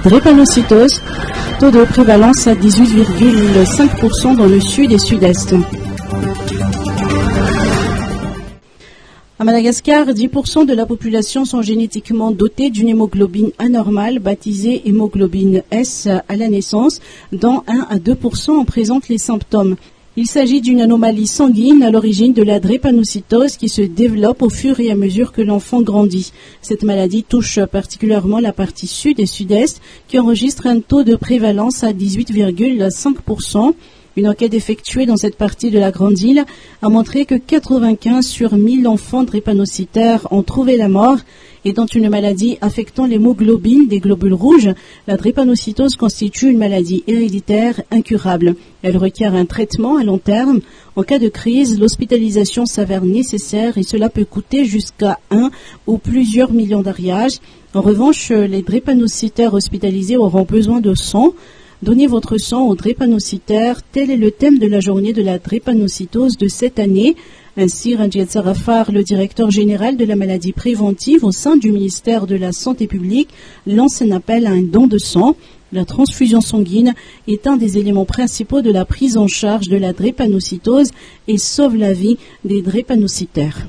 Drépanocytose, taux de prévalence à 18,5% dans le sud et sud-est. À Madagascar, 10% de la population sont génétiquement dotés d'une hémoglobine anormale, baptisée hémoglobine S à la naissance, dont 1 à 2% en présentent les symptômes. Il s'agit d'une anomalie sanguine à l'origine de la drépanocytose qui se développe au fur et à mesure que l'enfant grandit. Cette maladie touche particulièrement la partie sud et sud-est qui enregistre un taux de prévalence à 18,5%. Une enquête effectuée dans cette partie de la Grande Île a montré que 95 sur 1000 enfants drépanocytaires ont trouvé la mort. Et dans une maladie affectant l'hémoglobine des globules rouges, la drépanocytose constitue une maladie héréditaire incurable. Elle requiert un traitement à long terme. En cas de crise, l'hospitalisation s'avère nécessaire et cela peut coûter jusqu'à 1 ou plusieurs millions d'ariages. En revanche, les drépanocytaires hospitalisés auront besoin de sang. Donnez votre sang aux drépanocytaires, tel est le thème de la journée de la drépanocytose de cette année. Ainsi, Ranjit Sarafar, le directeur général de la maladie préventive au sein du ministère de la Santé publique, lance un appel à un don de sang. La transfusion sanguine est un des éléments principaux de la prise en charge de la drépanocytose et sauve la vie des drépanocytaires.